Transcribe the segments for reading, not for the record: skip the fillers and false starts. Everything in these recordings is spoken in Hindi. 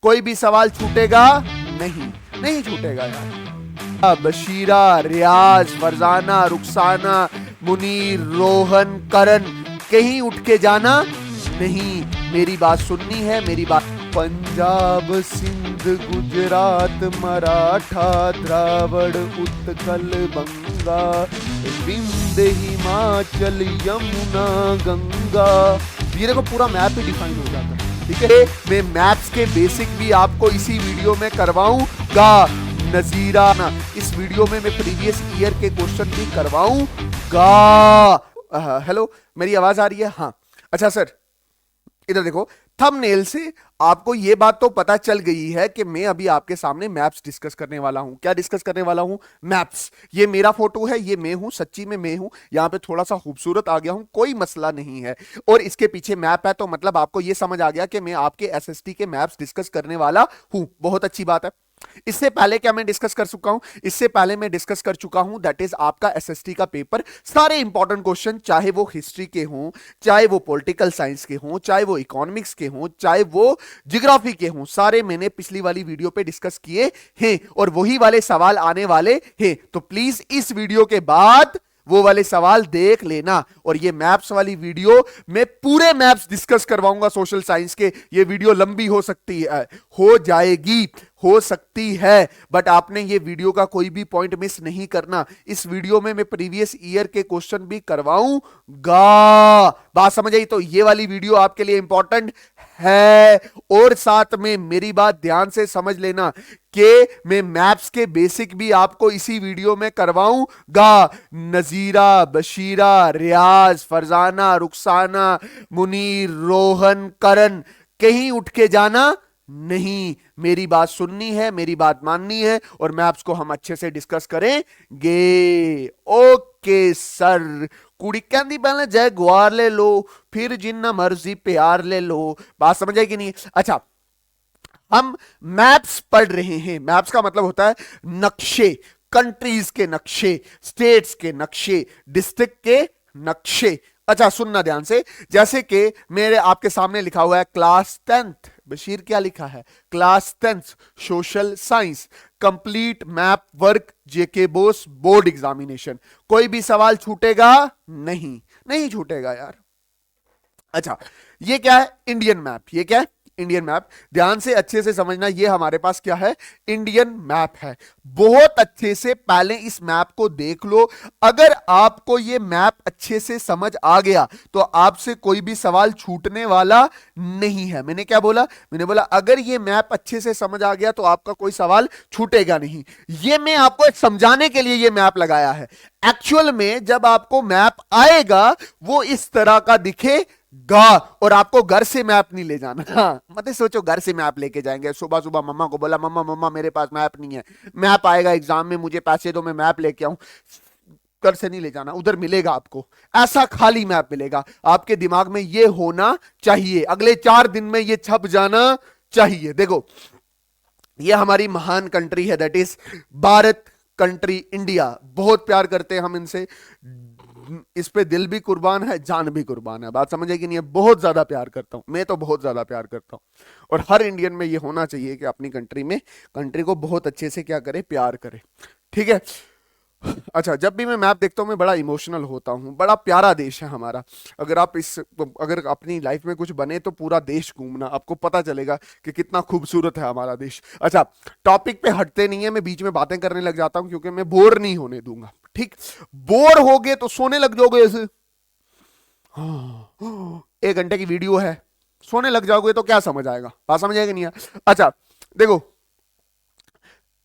कोई भी सवाल छूटेगा नहीं, नहीं छूटेगा यार। बशीरा, रियाज, फरजाना, रुखसाना, मुनीर, रोहन, करण, कहीं उठ के जाना नहीं, मेरी बात सुननी है, मेरी बात। पंजाब, सिंध, गुजरात, मराठा, द्रावड़, उत्कल, बंगा, विंध्य, हिमाचल, यमुना, गंगा। ये देखो पूरा मैप ही डिफाइन हो जाता है। ठीक है, मैं मैप्स के बेसिक भी आपको इसी वीडियो में करवाऊंगा। नजीरा ना, इस वीडियो में मैं प्रीवियस ईयर के क्वेश्चन भी करवाऊंगा। हेलो, मेरी आवाज आ रही है? हाँ, अच्छा सर, इधर देखो, थंबनेल से आपको ये बात तो पता चल गई है कि मैं अभी आपके सामने मैप्स डिस्कस करने वाला हूं। क्या डिस्कस करने वाला हूं? मैप्स। ये मेरा फोटो है, ये मैं हूं, सच्ची में मैं हूं। यहां पे थोड़ा सा खूबसूरत आ गया हूं, कोई मसला नहीं है। और इसके पीछे मैप है, तो मतलब आपको ये समझ आ गया कि मैं आपके एसएसटी के मैप्स डिस्कस करने वाला हूं। बहुत अच्छी बात है। इससे पहले क्या मैं डिस्कस कर चुका हूं? इससे पहले मैं डिस्कस कर चुका हूं, दैट इज आपका एसएसटी का पेपर। सारे इंपॉर्टेंट क्वेश्चन, चाहे वो हिस्ट्री के हों, चाहे वो पॉलिटिकल साइंस के हों, चाहे वो इकोनॉमिक्स के हों, चाहे वो ज्योग्राफी के हों, सारे मैंने पिछली वाली वीडियो पे डिस्कस किए हैं और वही वाले सवाल आने वाले हैं। तो प्लीज इस वीडियो के बाद वो वाले सवाल देख लेना। और ये मैप्स वाली वीडियो मैं पूरे मैप्स डिस्कस करवाऊंगा सोशल साइंस के। ये वीडियो लंबी हो सकती है, हो जाएगी, हो सकती है, बट आपने ये वीडियो का कोई भी पॉइंट मिस नहीं करना। इस वीडियो में मैं प्रीवियस ईयर के क्वेश्चन भी करवाऊंगा। बात समझ आई? तो ये वाली वीडियो आपके लिए इंपॉर्टेंट है। और साथ में मेरी बात ध्यान से समझ लेना कि मैं मैप्स के बेसिक भी आपको इसी वीडियो में करवाऊंगा। नजीरा, बशीरा, रियाज, फरजाना, रुखसाना, मुनीर, रोहन, करण, कहीं उठ के जाना नहीं, मेरी बात सुननी है, मेरी बात माननी है, और मैप्स को हम अच्छे से डिस्कस करेंगे। Okay sir. कुड़ी कहती पहले जैगुआर ले लो, फिर जिन्ना मर्जी प्यार ले लो। बात समझ आई कि नहीं? अच्छा, हम मैप्स पढ़ रहे हैं। मैप्स का मतलब होता है नक्शे, कंट्रीज के नक्शे, स्टेट्स के नक्शे, डिस्ट्रिक्ट के नक्शे। अच्छा सुनना ध्यान से, जैसे कि मेरे आपके सामने लिखा हुआ है क्लास 10th। बशीर क्या लिखा है? Class 10th social science complete map work JK BOSE board examination. कोई भी सवाल छूटेगा नहीं, नहीं छूटेगा यार। अच्छा, ये क्या है? Indian map. ये क्या है? Indian map. ध्यान से अच्छे से समझना, ये हमारे पास क्या है? इंडियन मैप है। बहुत अच्छे से पहले इस मैप को देख लो। अगर आपको ये मैप अच्छे से समझ आ गया तो आपसे कोई भी सवाल छूटने वाला नहीं है। मैंने क्या बोला? मैंने बोला अगर ये मैप अच्छे से समझ आ गया तो आपका कोई सवाल छूटेगा नहीं। ये मैं आपको समझाने के लिए ये मैप लगाया है। एक्चुअल में जब आपको मैप आएगा वो इस तरह का दिखे गा, और आपको घर से मैप नहीं ले जाना। हाँ, मत सोचो घर से मैप लेके जाएंगे। सुबह सुबह मम्मा को बोला, मम्मा मम्मा मेरे पास मैप नहीं है, मैप आएगा एग्जाम में, मुझे पैसे दो मैं मैप लेके आऊं। घर से नहीं ले जाना, उधर मिलेगा आपको, ऐसा खाली मैप मिलेगा। आपके दिमाग में ये होना चाहिए, अगले 4 दिन में ये छप जाना चाहिए। देखो, ये हमारी महान कंट्री है, that is Bharat country, India. बहुत प्यार करते हैं हम इनसे, इस पे दिल भी कुर्बान है, जान भी कुर्बान है। बात समझे कि नहीं है? बहुत ज्यादा प्यार करता हूं मैं, तो बहुत ज्यादा प्यार करता हूं। और हर इंडियन में ये होना चाहिए कि अपनी कंट्री में, कंट्री को बहुत अच्छे से क्या करे? प्यार करे। ठीक है। अच्छा, जब भी मैं मैप देखता हूं मैं बड़ा इमोशनल होता हूं। बड़ा प्यारा देश है हमारा। अगर अपनी लाइफ में कुछ बने तो पूरा देश घूमना, आपको पता चलेगा कि कितना खूबसूरत है हमारा देश। अच्छा, टॉपिक पे हटते नहीं है, मैं बीच में बातें करने लग जाता हूं क्योंकि मैं बोर नहीं होने दूंगा। ठीक, बोर हो गए तो सोने लग जाओगे ऐसे। 1 घंटे की वीडियो है, सोने लग जाओगे तो क्या समझ आएगा? बात समझ आएगी नहीं है? अच्छा देखो,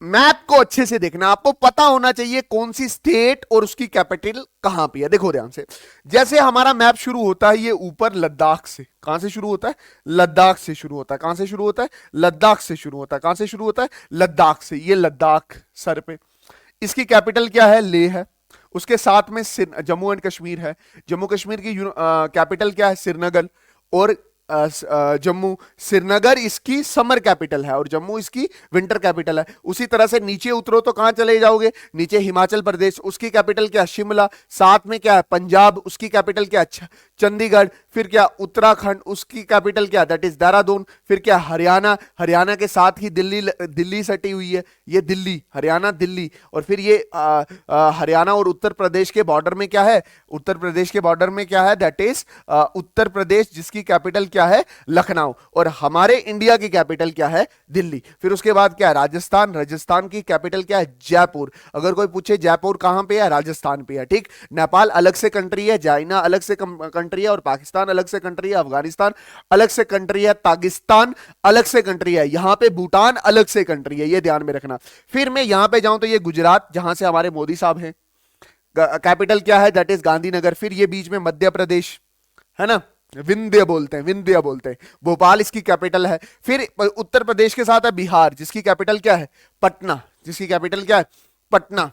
मैप को अच्छे से देखना, आपको पता होना चाहिए कौन सी स्टेट और उसकी कैपिटल कहां पे है। देखो ध्यान से, जैसे हमारा मैप शुरू होता है ये ऊपर लद्दाख से। कहां से शुरू होता है? लद्दाख से शुरू होता है। कहां से शुरू होता है? लद्दाख से शुरू होता है। कहां से शुरू होता है? लद्दाख से। ये लद्दाख सर पे, इसकी कैपिटल क्या है? लेह है। उसके साथ में जम्मू एंड कश्मीर है। जम्मू कश्मीर की कैपिटल क्या है? श्रीनगर। और जम्मू। श्रीनगर इसकी समर कैपिटल है और जम्मू इसकी विंटर कैपिटल है। उसी तरह से नीचे उतरो तो कहां चले जाओगे, नीचे हिमाचल प्रदेश, उसकी कैपिटल क्या, शिमला। साथ में क्या है, पंजाब, उसकी कैपिटल क्या, चंडीगढ़। फिर क्या, उत्तराखंड, उसकी कैपिटल क्या, दैट इज देहरादून। फिर क्या, हरियाणा, हरियाणा के साथ ही दिल्ली सटी हुई है, ये दिल्ली, हरियाणा दिल्ली। और फिर ये हरियाणा और उत्तर प्रदेश के बॉर्डर में क्या है, उत्तर प्रदेश के बॉर्डर में क्या है, दैट इज उत्तर प्रदेश, जिसकी कैपिटल क्या है, लखनऊ। और हमारे इंडिया की कैपिटल क्या है, दिल्ली। फिर उसके बाद क्या है, राजस्थान, राजस्थान की कैपिटल क्या है, जयपुर। अगर कोई पूछे जयपुर कहां पे है, राजस्थान पे है, ठीक। नेपाल अलग से कंट्री है, चाइना अलग से कंट्री है, और पाकिस्तान अलग से कंट्री है, अफगानिस्तान अलग से कंट्री है, तागिस्तान अलग से कंट्री है, यहां पे भूटान अलग से कंट्री है, ये ध्यान में रखना। फिर मैं यहां पे जाऊं तो ये गुजरात, जहां से हमारे मोदी साहब हैं, कैपिटल क्या है, दैट इज गांधीनगर। फिर ये बीच में मध्य प्रदेश है ना, विंध्य बोलते हैं, विंध्य बोलते हैं, भोपाल इसकी कैपिटल है। फिर उत्तर प्रदेश के साथ है बिहार, जिसकी कैपिटल क्या है, पटना, जिसकी कैपिटल क्या है, पटना,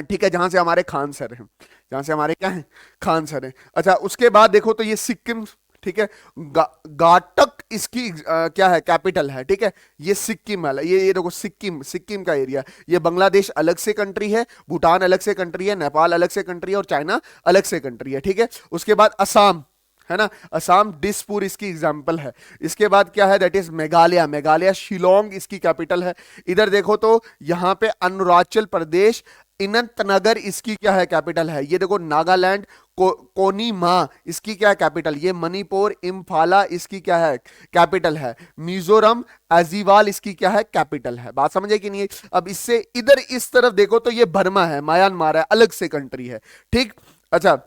ठीक है, जहां से हमारे खान सर हैं, जहां से हमारे क्या हैं, खान सर हैं। अच्छा, उसके बाद देखो तो ये सिक्किम, ठीक है, गाटक इसकी क्या है, कैपिटल है, ठीक है, ये सिक्किम वाला, ये देखो सिक्किम, सिक्किम का एरिया। ये बांग्लादेश अलग से कंट्री है, भूटान अलग से कंट्री है, नेपाल अलग से कंट्री है, और चाइना अलग से कंट्री है, ठीक है। उसके बाद असम है ना, असम, दिसपुर इसकी एग्जाम्पल है। इसके बाद क्या है, दैट इज मेघालय, मेघालय शिलोंग इसकी कैपिटल है। इधर देखो तो यहां पे अरुणाचल प्रदेश, अनंतनाग इसकी क्या है, कैपिटल है। ये देखो नागालैंड, कोनीमा इसकी क्या है, कैपिटल। ये मणिपुर, इम्फाला इसकी क्या है, कैपिटल है। मिजोरम, अजीवाल इसकी क्या है, कैपिटल है। बात समझे कि नहीं। अब इससे इधर इस तरफ देखो तो ये बर्मा है, म्यांमार है, अलग से कंट्री है, ठीक। अच्छा,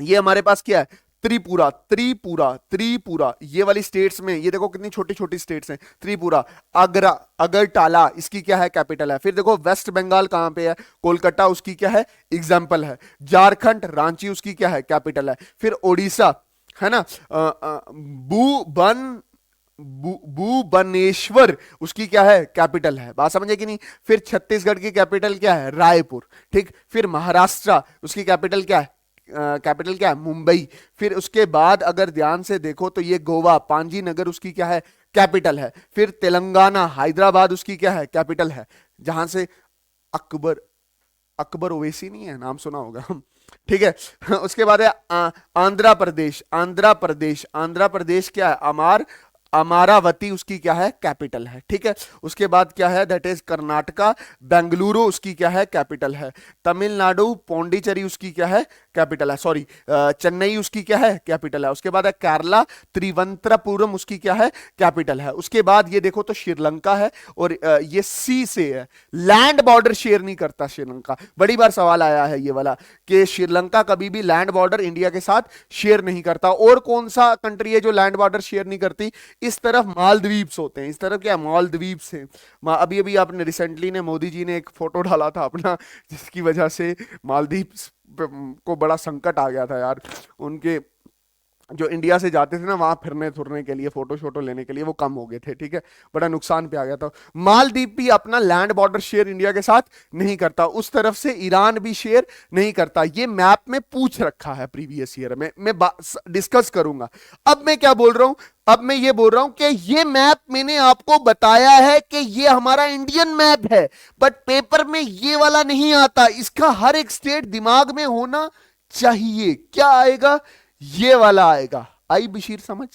ये हमारे पास क्या है, त्रिपुरा, त्रिपुरा, त्रिपुरा, ये वाली स्टेट्स में ये देखो कितनी छोटी छोटी स्टेट्स हैं। त्रिपुरा, आगरा, अगरटाला इसकी क्या है, कैपिटल है। फिर देखो वेस्ट बंगाल कहां पे है, कोलकाता उसकी क्या है, एग्जाम्पल है। झारखंड, रांची उसकी क्या है, कैपिटल है। फिर ओडिशा है ना, भुवनेश्वर उसकी क्या है, कैपिटल है। बात समझे कि नहीं। फिर छत्तीसगढ़ की कैपिटल क्या है, रायपुर, ठीक। फिर महाराष्ट्र उसकी कैपिटल क्या है, कैपिटल क्या है, मुंबई। फिर उसके बाद अगर ध्यान से देखो तो ये गोवा, पांजी नगर उसकी क्या है, कैपिटल है। फिर तेलंगाना, हैदराबाद उसकी क्या है, कैपिटल है, जहां से अकबर, अकबर ओवैसी नहीं है, नाम सुना होगा, ठीक है। उसके बाद है आंध्र प्रदेश, आंध्र प्रदेश, आंध्र प्रदेश क्या है, अमारावती उसकी क्या है, कैपिटल है, ठीक है। उसके बाद क्या है, दैट इज कर्नाटका, बेंगलुरु उसकी क्या है, कैपिटल है। तमिलनाडु, पौंडीचेरी उसकी क्या है, कैपिटल है, सॉरी चेन्नई उसकी क्या है, कैपिटल है। उसके बाद है केरला, त्रिवंतपुरम उसकी क्या है, कैपिटल है। उसके बाद ये देखो तो श्रीलंका है, और ये सी से है, लैंड बॉर्डर शेयर नहीं करता श्रीलंका। बड़ी बार सवाल आया है ये वाला कि श्रीलंका कभी भी लैंड बॉर्डर इंडिया के साथ शेयर नहीं करता। और कौन सा कंट्री है जो लैंड बॉर्डर शेयर नहीं करती, इस तरफ मालदीव्स होते हैं, इस तरफ क्या, मालदीव्स हैं। अभी अभी आपने रिसेंटली ने मोदी जी ने एक फोटो डाला था अपना, जिसकी वजह से मालदीव्स को बड़ा संकट आ गया था यार। उनके जो इंडिया से जाते थे ना वहां फिरने थुरने के लिए, फोटो शोटो लेने के लिए, वो कम हो गए थे, ठीक है, बड़ा नुकसान पे आ गया था। मालदीव भी अपना लैंड बॉर्डर शेयर इंडिया के साथ नहीं करता, उस तरफ से ईरान भी शेयर नहीं करता। ये मैप में पूछ रखा है प्रीवियस ईयर में, मैं डिस्कस करूंगा। अब मैं क्या बोल रहा हूं, अब मैं ये बोल रहा हूं कि ये मैप मैंने आपको बताया है कि ये हमारा इंडियन मैप है, बट पेपर में ये वाला नहीं आता। इसका हर एक स्टेट दिमाग में होना चाहिए। क्या आएगा, ये वाला आएगा। आई बशीर समझ,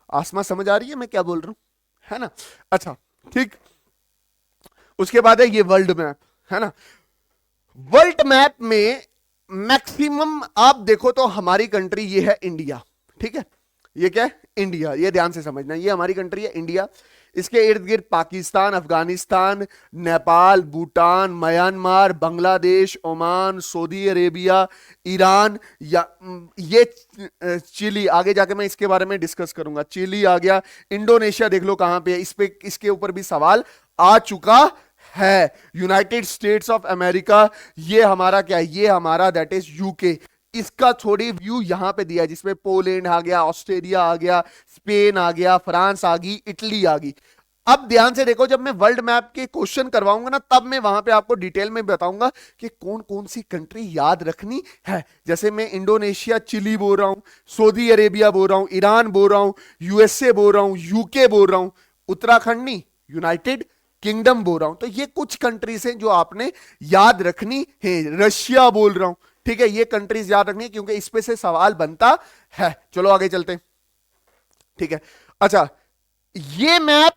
आसमा समझ आ रही है मैं क्या बोल रहा हूं, है ना। अच्छा, ठीक। उसके बाद है ये वर्ल्ड मैप, है ना। वर्ल्ड मैप में मैक्सिमम आप देखो तो हमारी कंट्री ये है इंडिया, ठीक है। ये क्या है, इंडिया, ये ध्यान से समझना, ये हमारी कंट्री है इंडिया। इसके इर्द गिर्द Pakistan, Afghanistan, Nepal, Bhutan, Myanmar, Bangladesh, Oman, Saudi Arabia, Iran, या ये चिली, आगे जाके मैं इसके बारे में डिस्कस करूंगा। चिली आ गया, इंडोनेशिया देख लो कहां पे है, इस पे इसके ऊपर भी सवाल आ चुका है। यूनाइटेड स्टेट्स ऑफ अमेरिका, ये हमारा क्या है, ये हमारा दैट इज यूके। इसका थोड़ी व्यू यहां पे दिया है, जिसमें पोलैंड आ गया, ऑस्ट्रेलिया आ गया, स्पेन आ गया, फ्रांस आ गई, इटली आ गई। अब ध्यान से देखो, जब मैं वर्ल्ड मैप के क्वेश्चन करवाऊंगा ना, तब मैं वहां पे आपको डिटेल में बताऊंगा कि कौन कौन सी कंट्री याद रखनी है। जैसे मैं इंडोनेशिया, चिली बोल रहा हूं, सऊदी अरेबिया बोल रहा हूं, ईरान बोल रहा हूं, यूएसए बोल रहा हूं, यूके बोल रहा हूं, उत्तराखंड नहीं, यूनाइटेड किंगडम बोल रहा हूं। तो ये कुछ कंट्रीज हैं जो आपने याद रखनी है। रशिया बोल रहा हूं, ठीक है, ये कंट्रीज याद रखनी है क्योंकि इस पे से सवाल बनता है। चलो आगे चलते हैं, ठीक है। अच्छा, ये मैप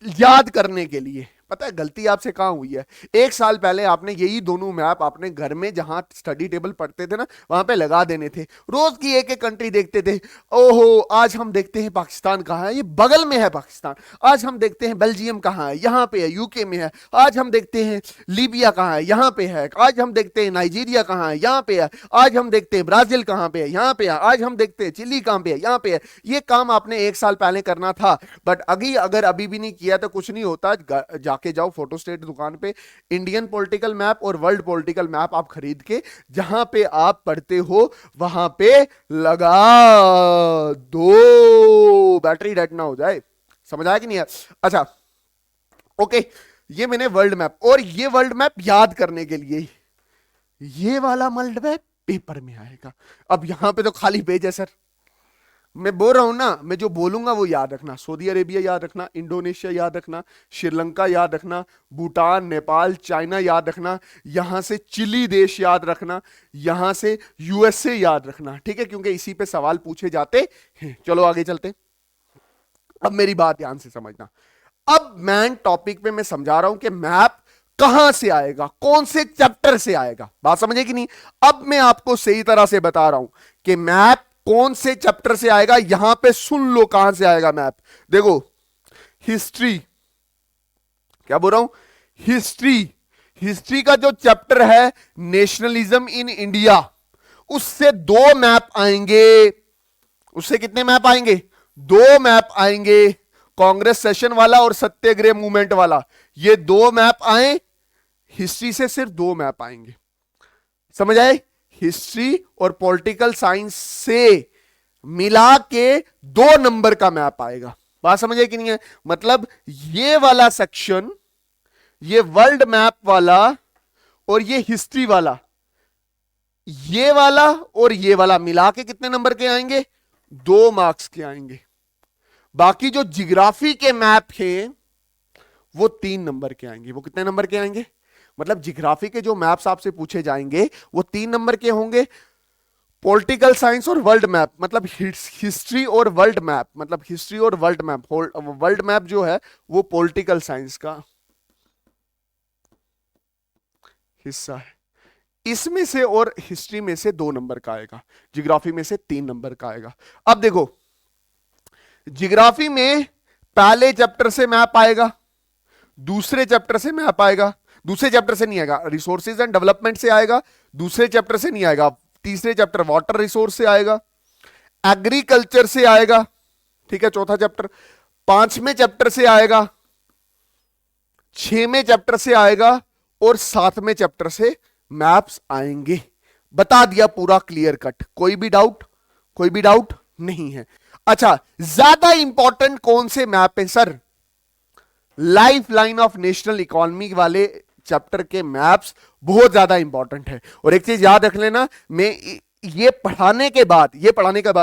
याद करने के लिए, पता है गलती आपसे कहां हुई है? एक साल पहले आपने यही दोनों मैप अपने घर में जहां स्टडी टेबल पढ़ते थे ना, वहां पे लगा देने थे। रोज की एक एक कंट्री देखते थे। ओहो, आज हम देखते हैं पाकिस्तान कहां है, ये बगल में है पाकिस्तान। आज हम देखते हैं बेल्जियम कहां है, यहां पे है, यूके में है। आज हम देखते हैं लीबिया कहां है, यहां पे है। आज हम देखते हैं नाइजीरिया कहां है, यहां पे है। आज हम देखते हैं ब्राजील कहां पे है, यहां पे है। आज हम देखते हैं चिली कहां पे है, यहां पे है। ये काम आपने एक साल पहले करना था, बट अगर अभी भी नहीं किया तो कुछ नहीं होता। जाके जाओ फोटोस्टेट दुकान पे, इंडियन पॉलिटिकल मैप और वर्ल्ड पॉलिटिकल मैप आप खरीद के जहां पे आप पढ़ते हो वहां पे लगा दो, बैटरी डेड ना हो जाए। समझ आया कि नहीं है? अच्छा ओके, ये मैंने वर्ल्ड मैप, और ये वर्ल्ड मैप याद करने के लिए ये वाला वर्ल्ड मैप पेपर में आएगा। अब यहां पे तो खाली पेज है सर। मैं बोल रहा हूं ना, मैं जो बोलूंगा वो याद रखना। सऊदी अरेबिया याद रखना, इंडोनेशिया याद रखना, श्रीलंका याद रखना, भूटान, नेपाल, चाइना याद रखना, यहां से चिली देश याद रखना, यहां से यूएसए याद रखना, ठीक है, क्योंकि इसी पे सवाल पूछे जाते हैं। चलो आगे चलते। अब मेरी बात ध्यान से समझना। अब मैन टॉपिक पे मैं समझा रहा हूं कि मैप कहां से आएगा, कौन से चैप्टर से आएगा। बात समझे कि नहीं? अब मैं आपको सही तरह से बता रहा हूं कि मैप कौन से चैप्टर से आएगा। यहां पे सुन लो कहां से आएगा मैप। देखो, हिस्ट्री, क्या बोल रहा हूं? हिस्ट्री। हिस्ट्री का जो चैप्टर है नेशनलिज्म इन इंडिया, उससे दो मैप आएंगे। उससे कितने मैप आएंगे? दो मैप आएंगे, कांग्रेस सेशन वाला और सत्याग्रह मूवमेंट वाला। ये दो मैप आए, हिस्ट्री से सिर्फ दो मैप आएंगे। समझ आए? हिस्ट्री और पॉलिटिकल साइंस से मिला के 2 नंबर का मैप आएगा। बात समझे कि नहीं है? मतलब ये वाला सेक्शन, ये वर्ल्ड मैप वाला और ये हिस्ट्री वाला, ये वाला और ये वाला मिला के कितने नंबर के आएंगे? 2 मार्क्स के आएंगे। बाकी जो जियोग्राफी के मैप हैं वो 3 नंबर के आएंगे। वो कितने नंबर के आएंगे? मतलब जियोग्राफी के जो मैप्स आपसे पूछे जाएंगे वो 3 नंबर के होंगे। पॉलिटिकल साइंस और वर्ल्ड मैप, मतलब हिस्ट्री और वर्ल्ड मैप, मतलब हिस्ट्री और वर्ल्ड मैप, वर्ल्ड मैप जो है वो पॉलिटिकल साइंस का हिस्सा है। इसमें से और हिस्ट्री में से 2 नंबर का आएगा, जियोग्राफी में से 3 नंबर का आएगा। अब देखो, जियोग्राफी में पहले चैप्टर से मैप आएगा, दूसरे चैप्टर से मैप आएगा, दूसरे चैप्टर से नहीं आएगा, रिसोर्सेज एंड डेवलपमेंट से आएगा, दूसरे चैप्टर से नहीं आएगा, तीसरे चैप्टर वाटर रिसोर्स से आएगा, एग्रीकल्चर से आएगा, ठीक है, चौथा चैप्टर, 5वें चैप्टर से आएगा, 6वें चैप्टर से आएगा और 7वें चैप्टर से मैप्स आएंगे। बता दिया पूरा क्लियर कट। कोई भी डाउट? कोई भी डाउट नहीं है। अच्छा, ज्यादा इंपॉर्टेंट कौन से मैप है sir? Life line of national economy वाले चैप्टर के मैप्स बहुत ज्यादा इंपॉर्टेंट है। और एक चीज याद रख लेना, मैं ये पढ़ाने के बाद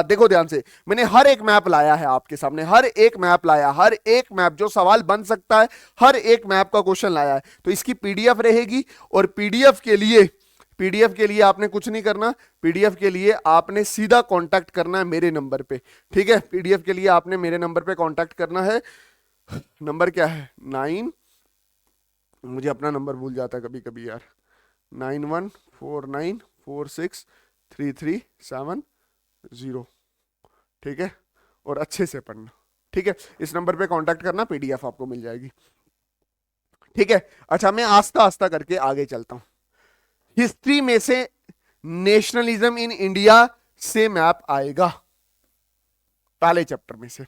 देखो ध्यान से, मैंने हर एक मैप लाया है आपके सामने, हर एक मैप लाया, हर एक मैप जो सवाल बन सकता है, हर एक मैप का क्वेश्चन लाया है। तो इसकी पीडीएफ रहेगी, और पीडीएफ के लिए आपने कुछ नहीं करना। पीडीएफ के लिए आपने सीधा कांटेक्ट करना है मेरे नंबर पे, ठीक है। पीडीएफ के लिए आपने मेरे नंबर पे कांटेक्ट करना है। नंबर क्या है? 9, मुझे अपना नंबर भूल जाता है कभी कभी यार, 9149463370, ठीक है। और अच्छे से पढ़ना, ठीक है। इस नंबर पे कांटेक्ट करना, पीडीएफ आपको मिल जाएगी, ठीक है। अच्छा, मैं आस्ता आस्ता करके आगे चलता हूं। हिस्ट्री में से नेशनलिज्म इन इंडिया से मैप आएगा, पहले चैप्टर में से।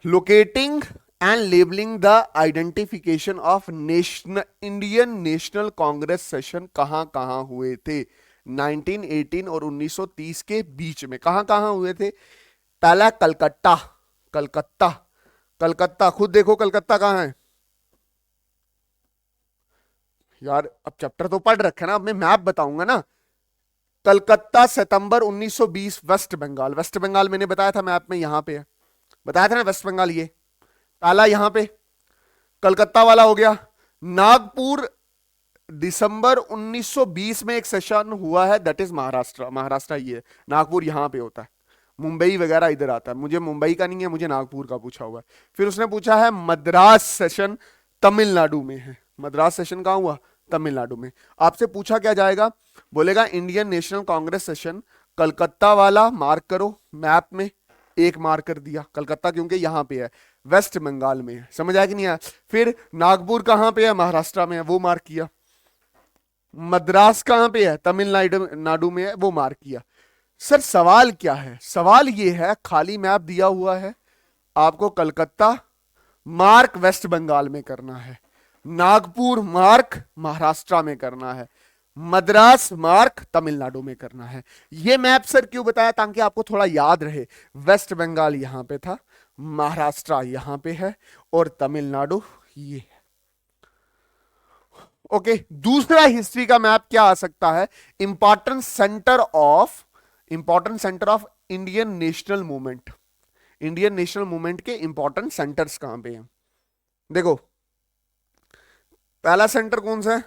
Locating and labelling the identification of Indian national Congress session कहां कहां हुए थे 1918 और 1930 के बीच में। कहां कहां हुए थे? पहला कलकत्ता, कलकत्ता, खुद देखो कलकत्ता कहां है यार। अब चैप्टर तो पढ़ रखे ना, अब मैं मैप बताऊंगा ना। कलकत्ता सितंबर 1920, वेस्ट बंगाल। वेस्ट बंगाल मैंने बताया था मैप में, यहां पे है, बताया था ना वेस्ट बंगाल, ये पहला यहां पे कलकत्ता वाला हो गया। नागपुर दिसंबर 1920 में एक सेशन हुआ है, दैट इज महाराष्ट्र। महाराष्ट्र ये है, नागपुर यहां पे होता है, मुंबई वगैरह इधर आता है। मुझे मुंबई का नहीं है, मुझे नागपुर का पूछा हुआ है। फिर उसने पूछा है मद्रास सेशन तमिलनाडु में है। मद्रास सेशन कहां हुआ, तमिलनाडु में। आपसे पूछा क्या जाएगा, बोलेगा Indian national Congress session Calcutta वाला मार्क करो मैप में, एक मार्क कर दिया कलकत्ता क्योंकि यहां पे है, वेस्ट बंगाल में है। समझ आया कि नहीं आया। फिर नागपुर कहां पे है, महाराष्ट्र में है, वो मार्क किया। मद्रास कहां पे है, तमिलनाडु नाडु में है, वो मार्क किया। सर सवाल क्या है, सवाल ये है, खाली मैप दिया हुआ है, आपको कलकत्ता मार्क वेस्ट बंगाल में करना है, नागपुर मार्क महाराष्ट्र में करना है, मद्रास मार्क तमिलनाडु में करना है। ये मैप सर क्यों बताया, ताकि आपको थोड़ा याद रहे, वेस्ट बंगाल यहां पे था, महाराष्ट्र यहां पे है, और तमिलनाडु ये है। ओके दूसरा हिस्ट्री का मैप क्या आ सकता है, important centre of Indian national movement. Indian national movement के इंपॉर्टेंट सेंटर्स कहां पे हैं। देखो पहला सेंटर कौन सा है,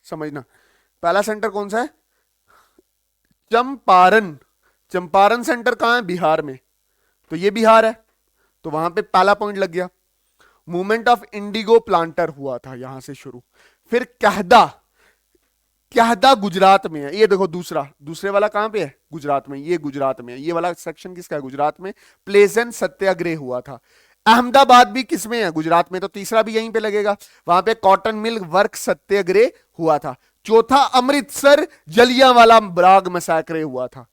समझना, पहला सेंटर कौन सा है, चंपारण। चंपारण सेंटर कहां है, बिहार में, तो ये बिहार है, तो वहां पे पहला पॉइंट लग गया। मूवमेंट ऑफ इंडिगो प्लांटर हुआ था यहां से शुरू। फिर कहदा, कहदा गुजरात में है, ये देखो दूसरा, दूसरे वाला कहां पे है, गुजरात में, ये गुजरात में है, ये वाला सेक्शन किसका है, गुजरात में। प्लेजेंट सत्याग्रह हुआ था। अहमदाबाद भी किसमें है, गुजरात में, तो तीसरा भी यहीं पे लगेगा, वहां पे कॉटन मिल वर्क सत्याग्रह हुआ था। चौथा अमृतसर जलियांवाला बाग मैसाक्रे हुआ था।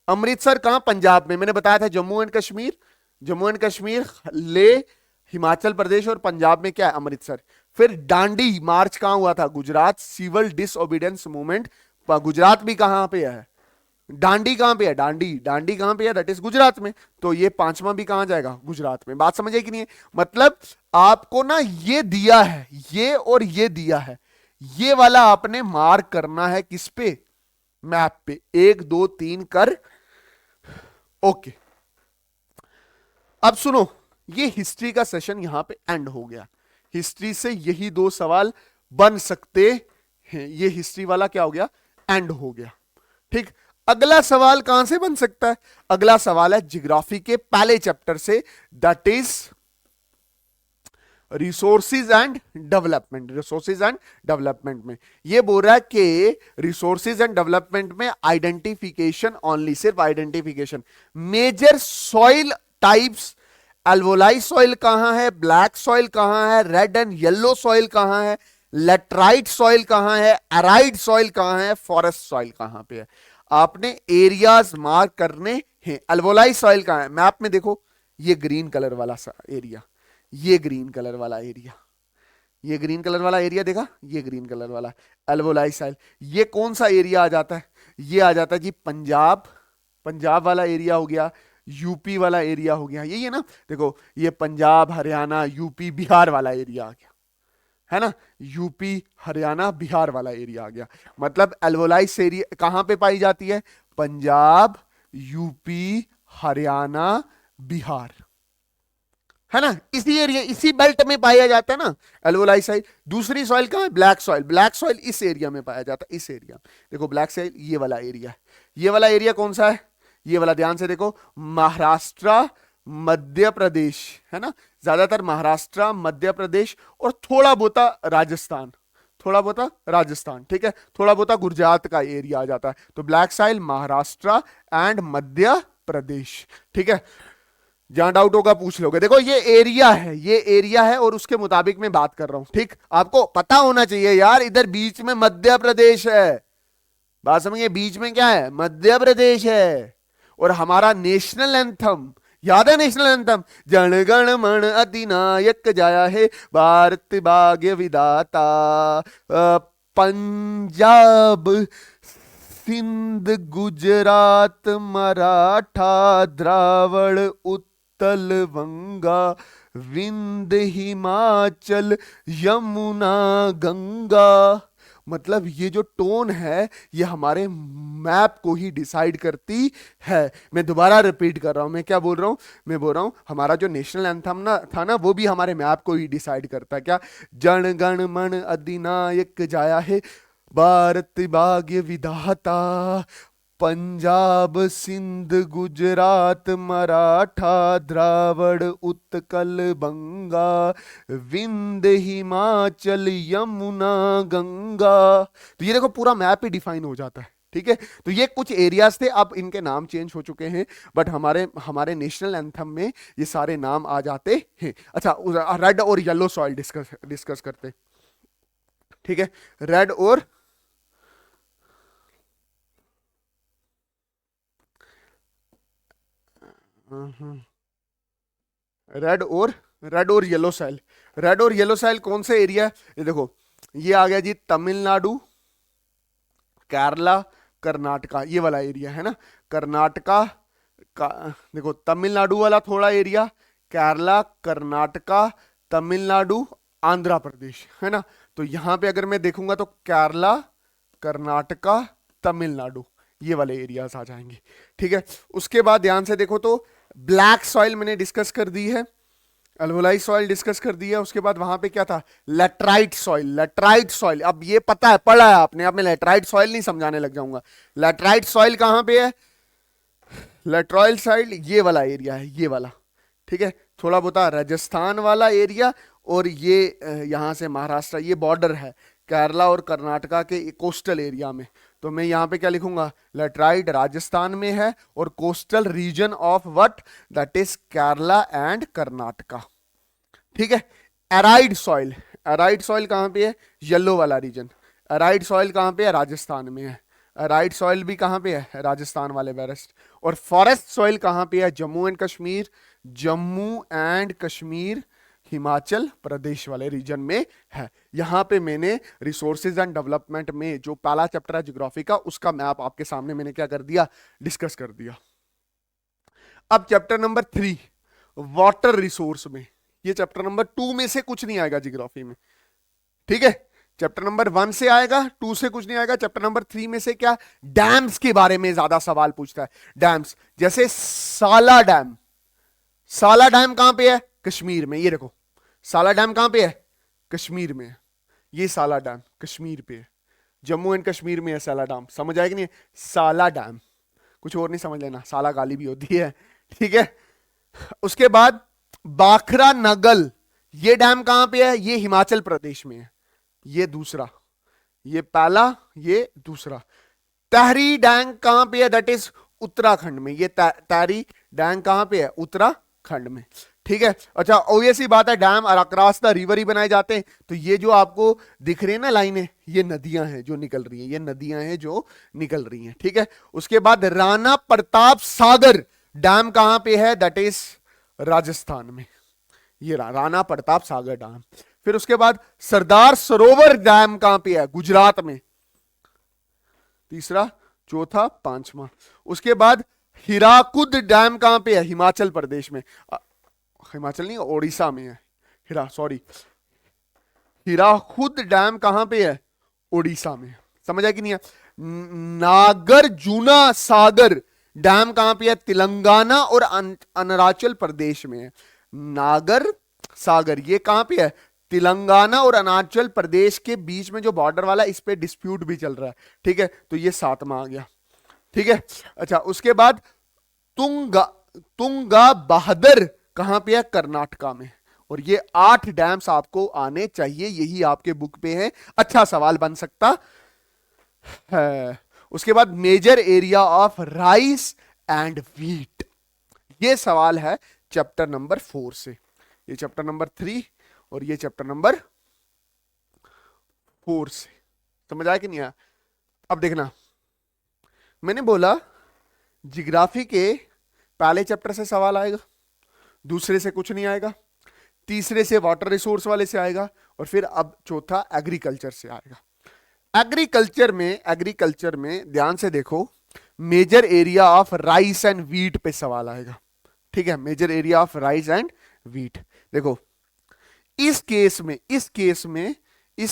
अमृतसर कहां, पंजाब में, मैंने बताया था जम्मू एंड कश्मीर, जम्मू एंड कश्मीर, ले हिमाचल प्रदेश, और पंजाब में क्या है, अमृतसर। फिर डांडी मार्च कहां हुआ था, Gujarat, civil disobedience movement, Gujarat भी कहां पे है, डांडी कहां पे है, डांडी, डांडी कहां पे है, दैट इज गुजरात में, तो ये पांचवा भी कहां जाएगा, गुजरात में। बात समझे कि नहीं है, मतलब आपको ना ये दिया है, ये और ये दिया है, ये वाला आपने मार्क करना है किस पे, मैप पे, 1 2 3 कर। ओके अब सुनो, ये हिस्ट्री का सेशन यहां पे एंड हो गया। हिस्ट्री से यही 2 सवाल बन सकते हैं, ये हिस्ट्री वाला क्या हो गया, एंड हो गया। ठीक, अगला सवाल कहां से बन सकता है, अगला सवाल है ज्योग्राफी के पहले चैप्टर से, that is resources and development. Resources and development में ये बोल रहा है कि रिसोर्सेज एंड डेवलपमेंट में आइडेंटिफिकेशन ओनली, सिर्फ identification. Major soil types, alluvial soil कहां है, ब्लैक सॉइल कहां है, रेड एंड येलो सॉइल कहां है, लेटराइट सॉइल कहां है, एराइड सॉइल कहां है, फॉरेस्ट सॉइल कहां पे है। आपने एरियाज मार्क करने हैं। एल्वोलाई सॉइल कहां है, मैप में देखो, ये ग्रीन कलर वाला एरिया, ये ग्रीन कलर वाला एरिया, ये ग्रीन कलर वाला एरिया देखा, ये ग्रीन कलर वाला एल्वोलाई सॉइल। ये कौन सा एरिया आ जाता है, ये आ जाता है जी पंजाब, पंजाब वाला एरिया हो गया, यूपी वाला एरिया हो गया, यही है ना। देखो ये पंजाब, हरियाणा, यूपी, बिहार वाला एरिया आ गया, है ना, यूपी, हरियाणा, बिहार वाला एरिया आ गया। मतलब एल्वोलाइस एरिया कहां पे पाई जाती है, पंजाब, यूपी, हरियाणा, बिहार, है ना, इसी एरिया, इसी बेल्ट में पाया जाता है ना एल्वोलाई सॉइल। दूसरी सॉइल कहां है, ब्लैक सॉइल। ब्लैक सॉइल इस एरिया में पाया जाता है, इस एरिया। देखो ब्लैक सॉइल ये वाला एरिया है, ये वाला एरिया कौन सा है, ये वाला, ध्यान से देखो, महाराष्ट्र, मध्य प्रदेश, है ना, ज्यादातर महाराष्ट्र, मध्य प्रदेश, और थोड़ा बहुता राजस्थान, थोड़ा बहुता राजस्थान, ठीक है, थोड़ा बहुता गुजरात का एरिया आ जाता है। तो black soil Maharashtra and Madhya Pradesh, ठीक है। जहां डाउट होगा पूछ लोगे। देखो ये एरिया है, ये एरिया है, और उसके मुताबिक मैं बात कर रहा हूं, ठीक। आपको पता होना चाहिए यार, इधर बीच में मध्य प्रदेश है, बात समझिए, बीच में क्या है, मध्य प्रदेश है। और हमारा नेशनल एंथम याद है, नेशनल एंथम, जन गण मन अधिनायक जाया है भारत भाग्य विदाता, पंजाब, सिंध, गुजरात, मराठा, द्रावड़, उत्तल, वंगा, विंध्य हिमाचल यमुना गंगा। मतलब ये जो टोन है ये हमारे मैप को ही डिसाइड करती है। मैं दोबारा रिपीट कर रहा हूं, मैं क्या बोल रहा हूं, मैं बोल रहा हूं हमारा जो नेशनल एंथम ना था ना, वो भी हमारे मैप को ही डिसाइड करता है। क्या, जन गण मन अधिनायक जाया है, भारत भाग्य विधाता, पंजाब सिंध गुजरात मराठा द्रावड़ उत्कल बंगा, विंध्य हिमाचल यमुना गंगा। तो ये देखो पूरा मैप ही डिफाइन हो जाता है। ठीक है, तो ये कुछ एरियाज थे, अब इनके नाम चेंज हो चुके हैं, बट हमारे हमारे नेशनल एंथम में ये सारे नाम आ जाते हैं। अच्छा, रेड और येलो सॉइल डिस्कस करते। ठीक है, रेड और रेड और येलो सॉइल। रेड और येलो सॉइल कौन सा एरिया है? ये देखो, ये आ गया जी तमिलनाडु, केरला, कर्नाटका, ये वाला एरिया है ना। कर्नाटका का देखो, तमिलनाडु वाला थोड़ा एरिया, केरला, कर्नाटका, तमिलनाडु, आंध्र प्रदेश, है ना। तो यहां पे अगर मैं देखूंगा तो केरला, कर्नाटका, तमिलनाडु, ये वाले एरियाज आ जाएंगे। ठीक है, उसके बाद ध्यान से देखो तो ब्लैक सॉइल मैंने डिस्कस कर दी है, अल्वोलाई सॉइल डिस्कस कर दिया। उसके बाद वहां पे क्या था, लेटराइट सॉइल। लेटराइट सॉइल, अब ये पता है, पढ़ा है आपने, अब मैं लेटराइट सॉइल नहीं समझाने लग जाऊंगा। लेटराइट सॉइल कहां पे है? लेटराइट सॉइल ये वाला एरिया है, ये वाला। ठीक है, थोड़ा बहुत राजस्थान वाला एरिया, और ये यहां से महाराष्ट्र, ये बॉर्डर है केरला और कर्नाटका के कोस्टल एरिया में। तो मैं यहां पे क्या लिखूंगा, लेटराइट राजस्थान में है, और coastal region of what, that is Kerala and Karnataka. ठीक है, एराइड सॉइल। एराइड सॉइल कहां पे है? येलो वाला रीजन। एराइड सॉइल कहां पे है? राजस्थान में है। एराइड सॉइल भी कहां पे है? राजस्थान वाले बेरेस्ट। और फॉरेस्ट सॉइल कहां पे है? जम्मू एंड कश्मीर, जम्मू एंड कश्मीर, हिमाचल प्रदेश वाले रीजन में है। यहां पे मैंने रिसोर्सेज एंड डेवलपमेंट में जो पहला चैप्टर है ज्योग्राफी का, उसका मैप आपके सामने मैंने क्या कर दिया, डिस्कस कर दिया। अब चैप्टर नंबर 3 वाटर रिसोर्स में, ये चैप्टर नंबर 2 में से कुछ नहीं आएगा ज्योग्राफी में। ठीक है, चैप्टर नंबर 1 से आएगा, 2 से कुछ नहीं आएगा। चैप्टर नंबर 3 में से क्या, डैम्स के बारे में ज्यादा सवाल पूछता है। डैम्स, जैसे साला डैम। साला डैम कहां पे है? कश्मीर में। ये देखो, साला डैम कहां पे है? कश्मीर में है। ये साला डैम कश्मीर पे है, जम्मू एंड कश्मीर में है साला डैम। समझ आएगी नहीं? साला डैम, कुछ और नहीं समझ लेना, साला गाली भी होती है। ठीक है, उसके बाद बाखरा नगल, ये डैम कहां पे है? ये हिमाचल प्रदेश में है। ये दूसरा, ये पहला, ये दूसरा। तहरी डैम कहां पे है? दैट इज उत्तराखंड में। ये तहरी डैम कहां पे है? उत्तराखंड में। ठीक है, अच्छा, ऑब्वियस ही बात है, डैम अक्रॉस द रिवर ही बनाए जाते हैं। तो ये जो आपको दिख रही है ना लाइनें, ये नदियां हैं जो निकल रही हैं, ये नदियां हैं जो निकल रही हैं। ठीक है, उसके बाद राणा प्रताप सागर डैम कहां पे है? दैट इज राजस्थान में। ये राणा प्रताप सागर डैम। फिर उसके बाद सरदार सरोवर डैम कहां पे है? गुजरात में। तीसरा, चौथा, पांचवा। उसके बाद हीराकुद डैम कहां पे है? हिमाचल प्रदेश में। हिमाचल नहीं, ओडिशा में है। हीराकुद डैम कहां पे है? ओडिशा में। समझ आया कि नहीं है? नागार्जुना सागर डैम कहां पे है? तेलंगाना और अरुणाचल प्रदेश में है। नागर सागर ये कहां पे है? तेलंगाना और अरुणाचल प्रदेश के बीच में जो बॉर्डर वाला, इस पे डिस्प्यूट भी चल रहा है। ठीक है, तो ये 7वां आ गया। ठीक है, अच्छा, उसके बाद तुंगा बहादुर कहां पे है? कर्नाटका में। और ये 8 डैम्स आपको आने चाहिए, यही आपके बुक पे है, अच्छा सवाल बन सकता है। उसके बाद major area of rice and wheat, ये सवाल है चैप्टर नंबर 4 से। ये चैप्टर नंबर 3 और ये चैप्टर नंबर 4 से। समझ आया कि नहीं आया? अब देखना, मैंने बोला जियोग्राफी के पहले चैप्टर से सवाल आएगा, दूसरे से कुछ नहीं आएगा, तीसरे से वाटर रिसोर्स वाले से आएगा, और फिर अब चौथा एग्रीकल्चर से आएगा। एग्रीकल्चर में ध्यान से देखो, major area of rice and wheat पे सवाल आएगा। ठीक है, major area of rice and wheat. देखो इस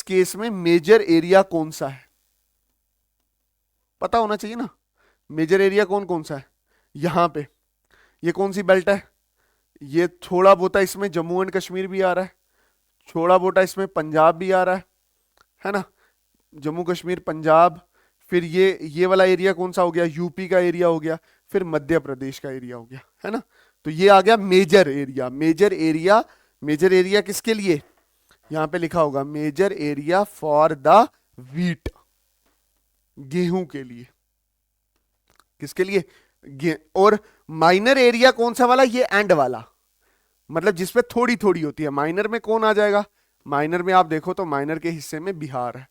केस में मेजर एरिया कौन सा है, पता होना चाहिए ना। मेजर एरिया कौन कौन सा है, यहां पे ये कौन सी बेल्ट है, ये थोड़ा बोता इसमें जम्मू एंड कश्मीर भी आ रहा है, थोड़ा बोता इसमें पंजाब भी आ रहा है ना, जम्मू कश्मीर पंजाब। फिर ये वाला एरिया कौन सा हो गया, यूपी का एरिया हो गया, फिर मध्य प्रदेश का एरिया हो गया, है ना। तो ये आ गया मेजर एरिया। मेजर एरिया किसके लिए, यहां पे लिखा होगा major area for the wheat, गेहूं के लिए, किसके लिए और माइनर एरिया कौन सा वाला, ये एंड वाला, मतलब जिसपे थोड़ी थोड़ी होती है। माइनर में कौन आ जाएगा, माइनर में आप देखो तो माइनर के हिस्से में बिहार है,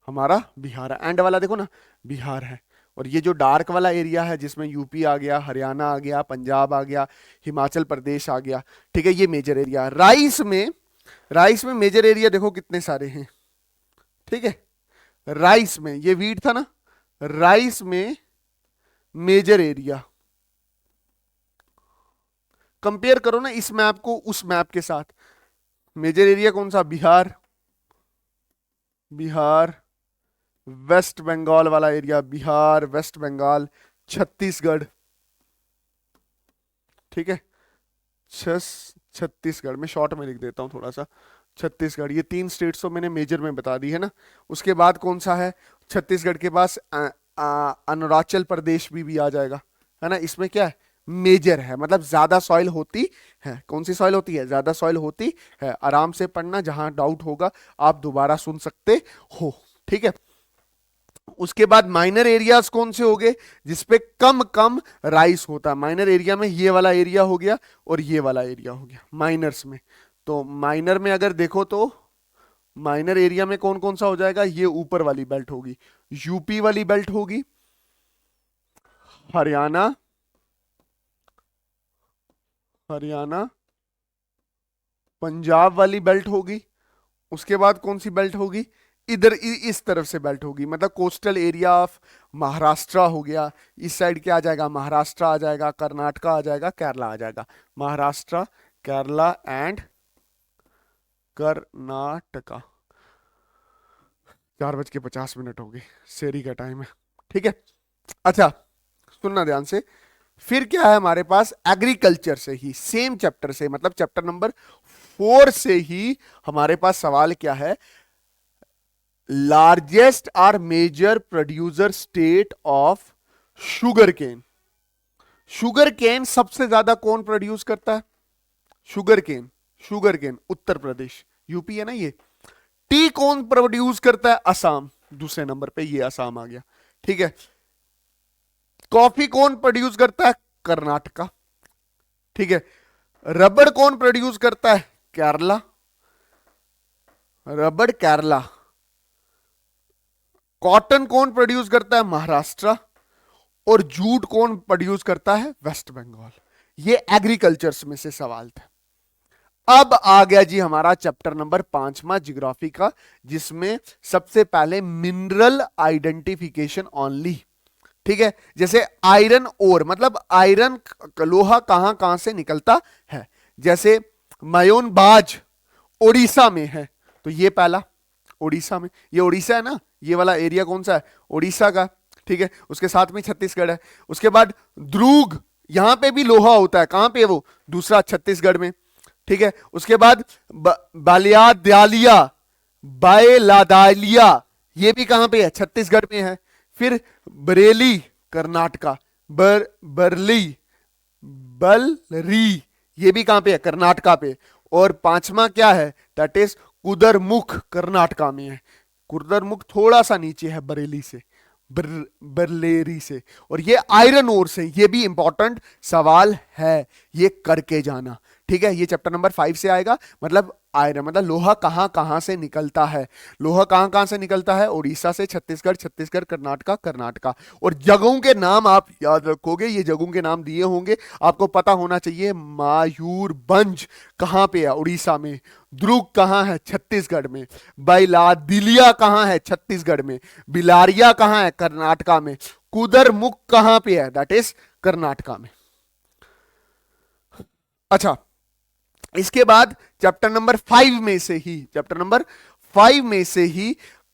हमारा बिहार है। एंड वाला देखो ना बिहार है। और ये जो डार्क वाला एरिया है जिसमें यूपी आ गया, हरियाणा आ गया, पंजाब आ गया, हिमाचल प्रदेश आ गया, ठीक है, ये मेजर एरिया। राइस में मेजर एरिया देखो कितने सारे हैं, ठीक है। राइस में ये वीट था ना, राइस में मेजर एरिया कंपेयर करो ना इस मैप को उस मैप के साथ। मेजर एरिया कौन सा, बिहार वेस्ट बंगाल वाला एरिया, बिहार वेस्ट बंगाल छत्तीसगढ़, ठीक है, छत्तीसगढ़ में शॉर्ट में लिख देता हूं थोड़ा सा, छत्तीसगढ़। ये 3 स्टेट्स तो मैंने मेजर में बता दी है ना। उसके बाद कौन सा है, छत्तीसगढ़ के पास अरुणाचल प्रदेश भी आ जाएगा, है ना। इसमें क्या है, मेजर है, मतलब ज्यादा सॉइल होती है। कौन सी सॉइल होती है, ज्यादा सॉइल होती है। आराम से पढ़ना, जहां डाउट होगा आप दोबारा सुन सकते हो, ठीक है। उसके बाद माइनर एरियाज कौन से हो गए, जिसपे कम कम राइस होता है। माइनर एरिया में ये वाला एरिया हो गया और ये वाला एरिया हो गया माइनर्स में। तो माइनर में अगर देखो तो माइनर एरिया में कौन कौन सा हो जाएगा, ये ऊपर वाली बेल्ट होगी, यूपी वाली बेल्ट होगी, हरियाणा पंजाब वाली बेल्ट होगी। उसके बाद कौन सी बेल्ट होगी, इधर इस तरफ से बेल्ट होगी, मतलब कोस्टल एरिया ऑफ महाराष्ट्र हो गया। इस साइड क्या आ जाएगा, महाराष्ट्र आ जाएगा, कर्नाटका आ जाएगा, केरला आ जाएगा। महाराष्ट्र, केरला एंड कर्नाटका। 4:50 हो गई, शेरी का टाइम है, ठीक है। अच्छा सुनना ध्यान से, फिर क्या है हमारे पास, एग्रीकल्चर से ही सेम चैप्टर से, मतलब चैप्टर नंबर 4 से ही हमारे पास सवाल क्या है, largest or major producer state of sugar cane. Sugar cane सबसे ज्यादा कौन प्रोड्यूस करता है, sugar cane Uttar Pradesh, UP है ना ये। टी कौन प्रोड्यूस करता है, असम, दूसरे नंबर पे ये असम आ गया, ठीक है। कॉफी कौन प्रोड्यूस करता है, कर्नाटका, ठीक है। रबड़ कौन प्रोड्यूस करता है, केरला, रबड़ केरला। कॉटन कौन प्रोड्यूस करता है, महाराष्ट्र। और जूट कौन प्रोड्यूस करता है, वेस्ट बंगाल। ये एग्रीकल्चर्स में से सवाल था। अब आ गया जी हमारा चैप्टर नंबर 5वां ज्योग्राफी का, जिसमें सबसे पहले मिनरल आइडेंटिफिकेशन ओनली, ठीक है। जैसे आयरन ओर, मतलब आयरन लोहा कहां कहां से निकलता है। जैसे मयोनबाज ओडिशा में है, तो ये पहला ओडिशा में, ये ओडिशा है ना, ये वाला एरिया कौन सा है, ओडिशा का, ठीक है। उसके साथ में छत्तीसगढ़ है। उसके बाद द्रुग, यहां पे भी लोहा होता है, कहां पे वो, दूसरा छत्तीसगढ़ में, ठीक है। उसके बाद बायलादालिया, ये भी कहां पे है, छत्तीसगढ़ में है। फिर बरेली कर्नाटका, बलरी, ये भी कहां पे है, कर्नाटका पे। और 5वां क्या है, दैट इज कुदरमुख, कर्नाटका में है। कुदरमुख थोड़ा सा नीचे है बरेली से, बरलेरी से। और ये आयरन ओर से, ये भी इंपॉर्टेंट सवाल है, ये करके जाना, ठीक है। ये चैप्टर नंबर 5 से आएगा। मतलब आयरन, मतलब लोहा कहां कहां से निकलता है, लोहा कहां कहां से निकलता है, उड़ीसा से, छत्तीसगढ़, कर्नाटका। और जगहों के नाम आप याद रखोगे, ये जगहों के नाम दिए होंगे, आपको पता होना चाहिए। मयूरभंज कहां पे है, उड़ीसा में। द्रुग कहां है, छत्तीसगढ़ में। बैलादिलिया कहां है, छत्तीसगढ़ में। बिलारिया कहां है, कर्नाटका में। कुदरमुख कहां पे है, दैट इज कर्नाटका में। अच्छा इसके बाद चैप्टर नंबर 5 में से ही, चैप्टर नंबर 5 में से ही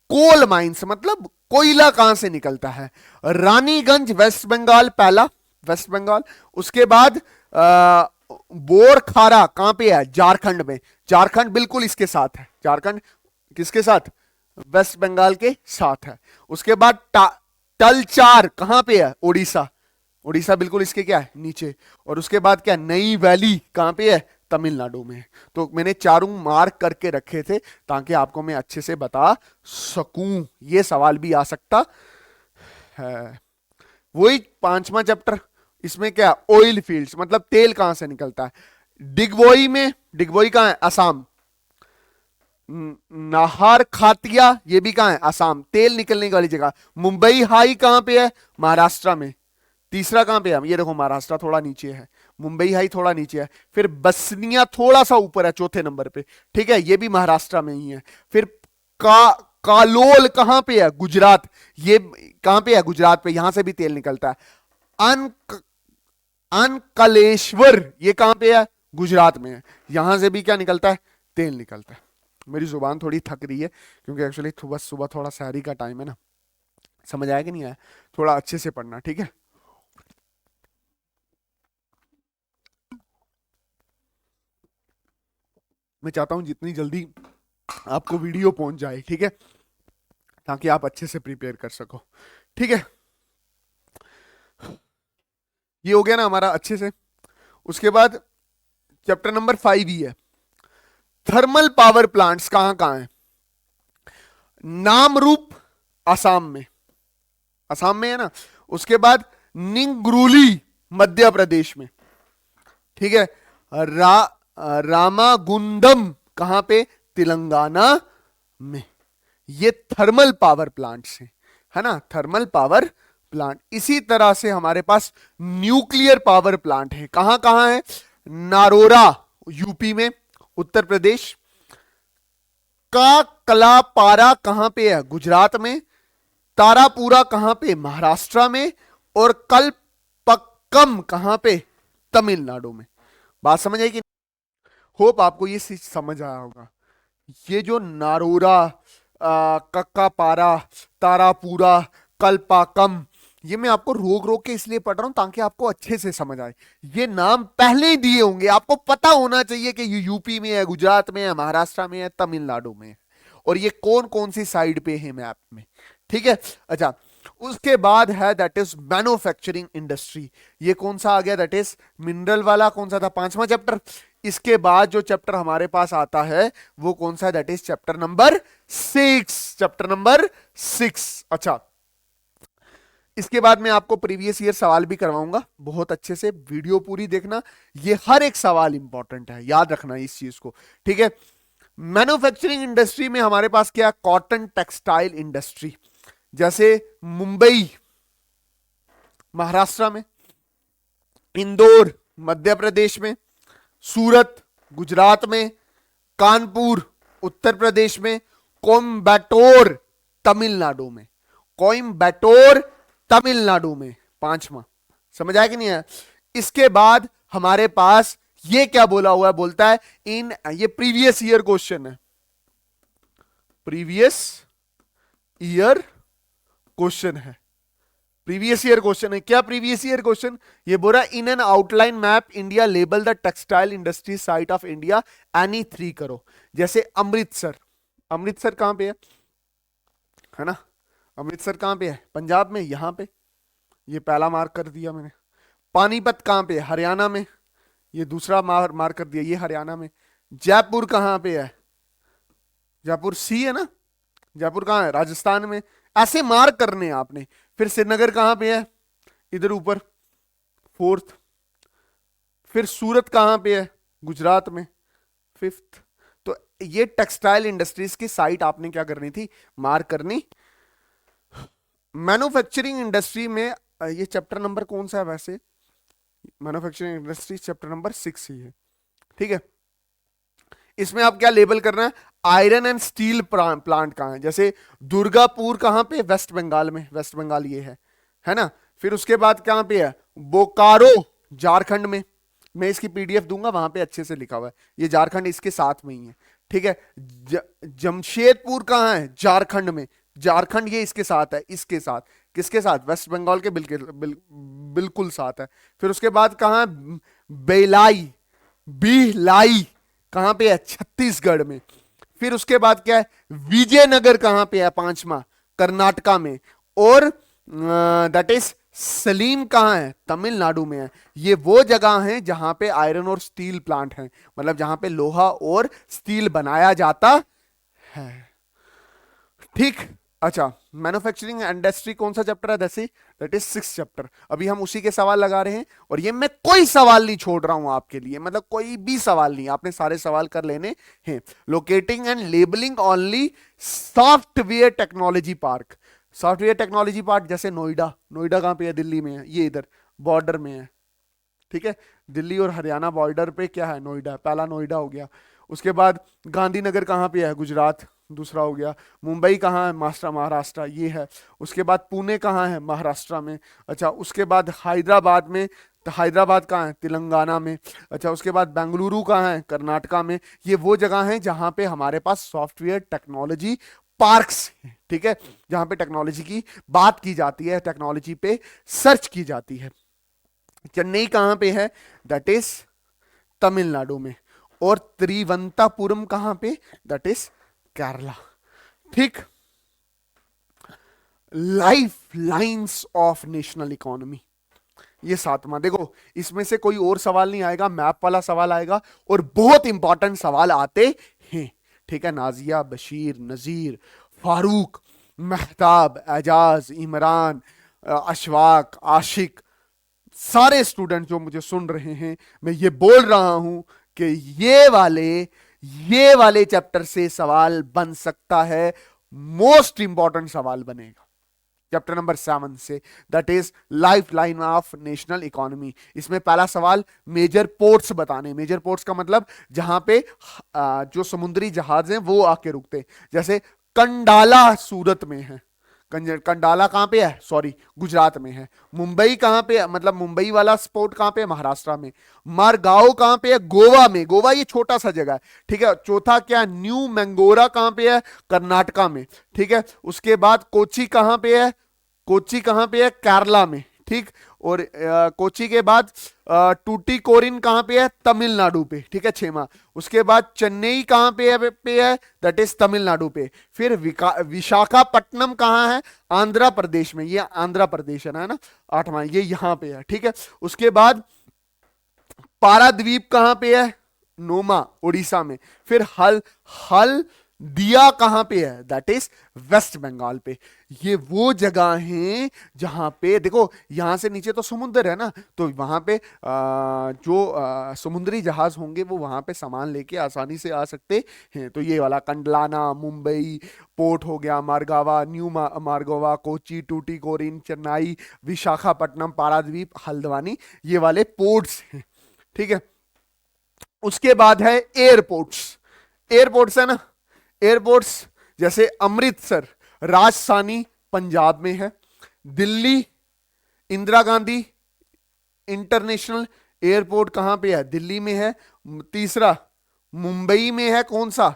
कोल माइंस मतलब कोयला कहां से निकलता है। रानीगंज वेस्ट बंगाल, पहला वेस्ट बंगाल। उसके बाद बोरखारा कहां पे है, झारखंड में। झारखंड बिल्कुल इसके साथ है, झारखंड किसके साथ, वेस्ट बंगाल के साथ है। उसके बाद तलचार कहां पे है, उड़ीसा, उड़ीसा बिल्कुल इसके क्या है, नीचे। और उसके बाद क्या, नई वैली कहां पे है, तमिलनाडु में। तो मैंने चारों मार्क करके रखे थे ताकि आपको मैं अच्छे से बता सकूं। ये सवाल भी आ सकता है। वही 5वां चैप्टर, इसमें क्या, ऑयल फील्ड्स मतलब तेल कहां से निकलता है। डिगबोई में, डिगबोई कहां है, असम। नाहर खातिया ये भी कहां है, असम, तेल निकलने वाली जगह। मुंबई हाई कहां पे है, महाराष्ट्र में। तीसरा कहां पे है, ये देखो महाराष्ट्र थोड़ा नीचे है, मुंबई हाई थोड़ा नीचे है। फिर बसनिया थोड़ा सा ऊपर है चौथे नंबर पे, ठीक है, ये भी महाराष्ट्र में ही है। फिर कालोल कहां पे है, गुजरात, ये कहां पे है, गुजरात पे, यहां से भी तेल निकलता है। अनकलेश्वर ये कहां पे है, गुजरात में है, यहां से भी क्या निकलता है, तेल निकलता है। मेरी जुबान थोड़ी थक रही है क्योंकि एक्चुअली सुबह सुबह थोड़ा सहरी का टाइम है ना। समझ आया कि नहीं आया, थोड़ा अच्छे से पढ़ना, ठीक है। मैं चाहता हूं जितनी जल्दी आपको वीडियो पहुंच जाए, ठीक है, ताकि आप अच्छे से प्रिपेयर कर सको, ठीक है। ये हो गया ना हमारा अच्छे से। उसके बाद चैप्टर नंबर 5 ही है, थर्मल पावर प्लांट्स कहां कहां है। नामरूप असम में, असम में है ना। उसके बाद निंगरूली मध्य प्रदेश में, ठीक है। रामागुंडम कहां पे, तेलंगाना में। ये थर्मल पावर प्लांट्स हैं, है ना, थर्मल पावर प्लांट। इसी तरह से हमारे पास न्यूक्लियर पावर प्लांट है, कहां कहां है, नारोरा यूपी में, उत्तर प्रदेश। का कलापारा कहां पे है, गुजरात में। तारापुरा कहां पे, महाराष्ट्र में। और कलपक्कम कहां पे, तमिलनाडु में। बात समझ आई कि, होप आपको ये चीज समझ आया होगा। ये जो नारोरा, कक्कापारा, तारापुरा, कल्पाकम, ये मैं आपको रोक रोक के इसलिए पढ़ रहा हूं ताकि आपको अच्छे से समझ आए। ये नाम पहले ही दिए होंगे, आपको पता होना चाहिए कि ये यूपी में है, गुजरात में है, महाराष्ट्र में है, तमिलनाडु में है, और ये कौन कौन सी साइड पे है मैप में, ठीक है। अच्छा, उसके बाद है दैट इज मैन्युफैक्चरिंग इंडस्ट्री। ये कौन सा आ गया, दैट इज मिनरल वाला, कौन सा था, 5वां चैप्टर। इसके बाद जो चैप्टर हमारे पास आता है वो कौन सा है, that is chapter number 6, chapter number 6। अच्छा, इसके बाद मैं आपको प्रीवियस ईयर सवाल भी करवाऊंगा, बहुत अच्छे से वीडियो पूरी देखना, ये हर एक सवाल इंपॉर्टेंट है, याद रखना इस चीज को, ठीक है। मैन्युफैक्चरिंग इंडस्ट्री में हमारे पास क्या, कॉटन टेक्सटाइल इंडस्ट्री, जैसे मुंबई महाराष्ट्र में, इंदौर मध्य प्रदेश में, सूरत गुजरात में, कानपुर उत्तर प्रदेश में, कोयम्बटूर तमिलनाडु में, कोयम्बटूर तमिलनाडु में, 5वां। समझ आया कि नहीं है। इसके बाद हमारे पास ये क्या बोला हुआ है, बोलता है इन, ये प्रीवियस ईयर क्वेश्चन है, प्रीवियस ईयर क्वेश्चन है, प्रीवियस ईयर क्वेश्चन है। क्या प्रीवियस ईयर क्वेश्चन, ये बोल रहा in an outline map India label the textile industry site of India any 3 करो। जैसे अमृतसर, अमृतसर कहां पे है ना, अमृतसर कहां पे है, पंजाब में, यहां पे, ये पहला मार्क कर दिया मैंने। पानीपत कहां पे है, हरियाणा में, ये दूसरा मार्क कर दिया, ये हरियाणा में। जयपुर कहां पे है, जयपुर सी है ना, जयपुर कहां है, राजस्थान में। ऐसे मार्क करने हैं आपने। फिर श्रीनगर कहां पे है, इधर ऊपर 4th। फिर सूरत कहां पे है, गुजरात में, 5th। तो ये टेक्सटाइल इंडस्ट्रीज की साइट आपने क्या करनी थी, मार्क करनी। मैन्युफैक्चरिंग इंडस्ट्री में ये चैप्टर नंबर कौन सा है वैसे, मैन्युफैक्चरिंग इंडस्ट्री चैप्टर नंबर 6 ही है, ठीक है। इसमें आप क्या लेबल करना है, आयरन एंड स्टील प्लांट कहां है। जैसे दुर्गापुर कहां पे, वेस्ट बंगाल में, वेस्ट बंगाल ये है ना। फिर उसके बाद कहां पे है, बोकारो झारखंड में, मैं इसकी पीडीएफ दूंगा, वहां पे अच्छे से लिखा हुआ है। ये झारखंड इसके साथ में ही है, ठीक है। जमशेदपुर कहाँ है? झारखंड में। झारखंड ये इसके साथ है, इसके साथ, किसके साथ? वेस्ट बंगाल के बिल्कुल साथ है। फिर उसके बाद कहाँ है? बेलाई, बिलाई कहां पे है? छत्तीसगढ़ में। फिर उसके बाद क्या है? विजयनगर कहां पे है? पांचवा, कर्नाटका में। और दैट इज सलीम कहां है? तमिलनाडु में है। ये वो जगह हैं जहां पे आयरन और स्टील प्लांट हैं, मतलब जहां पे लोहा और स्टील बनाया जाता है, ठीक। अच्छा, मैन्युफैक्चरिंग इंडस्ट्री कौन सा चैप्टर है? That is 6th chapter. अभी हम उसी के सवाल लगा रहे हैं, और ये मैं कोई सवाल नहीं छोड़ रहा हूं आपके लिए, मतलब कोई भी सवाल नहीं, आपने सारे सवाल कर लेने हैं। Locating and labelling only software technology park. Software technology park जैसे नोएडा, नोएडा कहां पे है? दिल्ली में है, ये इधर बॉर्डर में है, ठीक है। दिल्ली और हरियाणा बॉर्डर पे क्या है? नोएडा, पहला नोएडा हो गया। उसके बाद गांधीनगर कहां पे है? गुजरात, दूसरा हो गया। मुंबई कहाँ है? महाराष्ट्र, ये है। उसके बाद पुणे कहाँ है? महाराष्ट्र में। अच्छा, उसके बाद हैदराबाद में, तो हैदराबाद कहाँ है? तेलंगाना में। अच्छा, उसके बाद बेंगलुरु कहाँ है? कर्नाटका में। ये वो जगह है जहां पे हमारे पास सॉफ्टवेयर टेक्नोलॉजी पार्क्स हैं, ठीक है, जहां पे टेक्नोलॉजी की बात की जाती है, टेक्नोलॉजी पे सर्च की जाती है। चेन्नई कहां पे है? दैट इज तमिलनाडु में। और त्रिवंतापुरम कहां पे? दैट इज केरला, ठीक। Life lines of national economy, ये 7वां। देखो, इसमें से कोई और सवाल नहीं आएगा, मैप वाला सवाल आएगा, और बहुत इंपॉर्टेंट सवाल आते हैं, ठीक है। नाजिया, बशीर, नजीर, फारूक, मेहताब, एजाज, इमरान, अशफाक, आशिक, सारे स्टूडेंट जो मुझे सुन रहे हैं, मैं ये बोल रहा हूं कि ये वाले चैप्टर से सवाल बन सकता है, मोस्ट इंपॉर्टेंट सवाल बनेगा चैप्टर नंबर 7 से, that is life line of national economy. इसमें पहला सवाल मेजर पोर्ट्स बताने। मेजर पोर्ट्स का मतलब जहां पे जो समुद्री जहाज हैं वो आके रुकते हैं। जैसे कंडाला सूरत में है, कंडाला कहां पे है? सॉरी, गुजरात में है। मुंबई कहां पे है? मतलब मुंबई वाला स्पोर्ट कहां पे है? महाराष्ट्र में। मारगांव कहां पे है? गोवा में। गोवा ये छोटा सा जगह है, ठीक है। चौथा क्या? न्यू मैंगोरा कहां पे है? कर्नाटका में, ठीक है। उसके बाद कोची कहां पे है? कोची कहां पे है? केरला में, ठीक। और कोची के बाद टूटीकोरिन कहां पे है? तमिलनाडु पे, ठीक है, 6वां। उसके बाद चेन्नई कहां पे है? दैट इज तमिलनाडु पे। फिर विशाखापट्टनम कहां है? आंध्र प्रदेश में, ये आंध्र प्रदेश है ना, 8वां, ये यहां पे है, ठीक है। उसके बाद पाराद्वीप कहां पे है? 9वां, उड़ीसा में। फिर हल दिया कहां पे है? दैट इज वेस्ट बंगाल पे। ये वो जगह हैं जहां पे देखो, यहां से नीचे तो समुद्र है ना, तो वहां पे जो समुद्री जहाज होंगे वो वहां पे सामान लेके आसानी से आ सकते हैं। तो ये वाला कंडलाना, मुंबई पोर्ट हो गया, मारगावा, न्यू मारगावा, कोची, टूटीकोरिन, चेन्नई, विशाखापट्टनम, पाराद्वीप, हल्द्वानी, ये वाले पोर्ट्स हैं, ठीक है। उसके बाद है एयरपोर्ट्स। एयरपोर्ट्स है ना, एयरपोर्ट्स जैसे अमृतसर, राजधानी पंजाब में है। दिल्ली इंदिरा गांधी इंटरनेशनल एयरपोर्ट कहां पे है? दिल्ली में है। तीसरा मुंबई में है, कौन सा?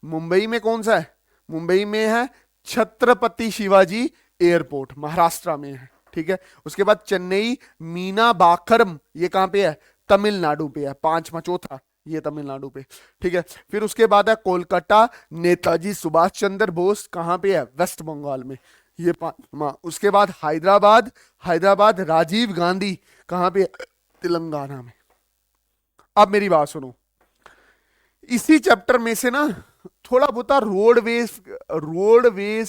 मुंबई में कौन सा है? मुंबई में है छत्रपति शिवाजी एयरपोर्ट, महाराष्ट्र में है, ठीक है। उसके बाद चेन्नई मीना बाखरम, ये कहां पे है? तमिलनाडु पे है, 5वां, चौथा ये तमिलनाडु पे, ठीक है। फिर उसके बाद है कोलकाता नेताजी सुभाष चंद्र बोस, कहां पे है? वेस्ट बंगाल में, ये 5वां। उसके बाद हैदराबाद राजीव गांधी, कहां पे? तेलंगाना में। अब मेरी बात सुनो, इसी चैप्टर में से ना थोड़ा बहुत रोडवेज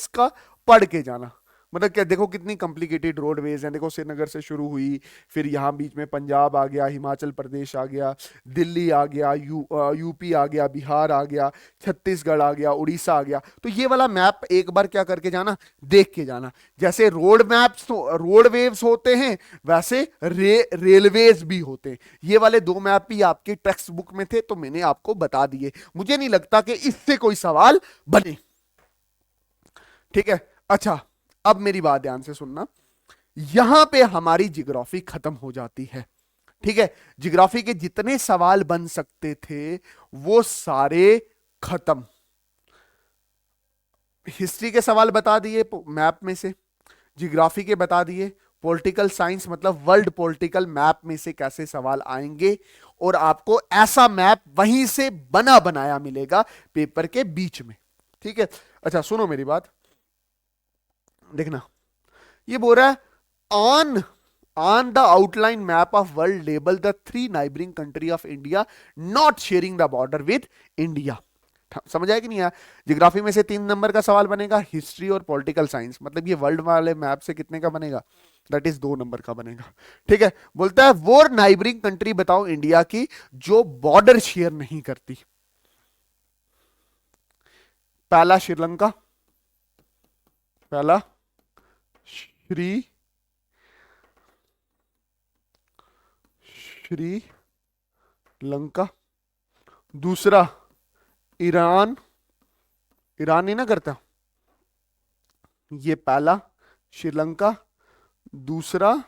का पढ़ के जाना। मतलब क्या, देखो कितनी कॉम्प्लिकेटेड रोडवेज हैं। देखो श्रीनगर से शुरू हुई, फिर यहाँ बीच में पंजाब आ गया, हिमाचल प्रदेश आ गया, दिल्ली आ गया, यूपी आ गया, बिहार आ गया, छत्तीसगढ़ आ गया, उड़ीसा आ गया। तो ये वाला मैप एक बार क्या करके जाना, देख के जाना। जैसे रोडवेज होते हैं वैसे रेलवेज भी होते हैं। ये वाले 2 मैप भी आपके टेक्स्ट बुक में थे, तो मैंने आपको बता दिए। मुझे नहीं लगता कि इससे कोई सवाल बने, ठीक है। अच्छा, अब मेरी बात ध्यान से सुनना, यहां पे हमारी जियोग्राफी खत्म हो जाती है, ठीक है, ज्योग्राफी के जितने सवाल बन सकते थे वो सारे खत्म। हिस्ट्री के सवाल बता दिए मैप में से, ज्योग्राफी के बता दिए, पॉलिटिकल साइंस मतलब वर्ल्ड पॉलिटिकल मैप में से कैसे सवाल आएंगे, और आपको ऐसा मैप वहीं से बना बनाया मिलेगा पेपर के बीच में। ठीक है, अच्छा सुनो मेरी बात, देखना ये बोल रहा है on the outline map of world label the 3 neighbouring country of India not sharing the border with India. समझ आया कि नहीं आया? ज्योग्राफी में से 3 नंबर का सवाल बनेगा, हिस्ट्री और पॉलिटिकल साइंस, मतलब ये वर्ल्ड वाले मैप से कितने का बनेगा, दैट इज 2 नंबर का बनेगा। ठीक है, बोलता है वो नाइबरिंग कंट्री बताओ इंडिया की जो बॉर्डर शेयर नहीं करती। पहला श्रीलंका, पहला श्रीलंका, दूसरा ईरान, ईरान नहीं ना करता, ये पहला श्रीलंका, दूसरा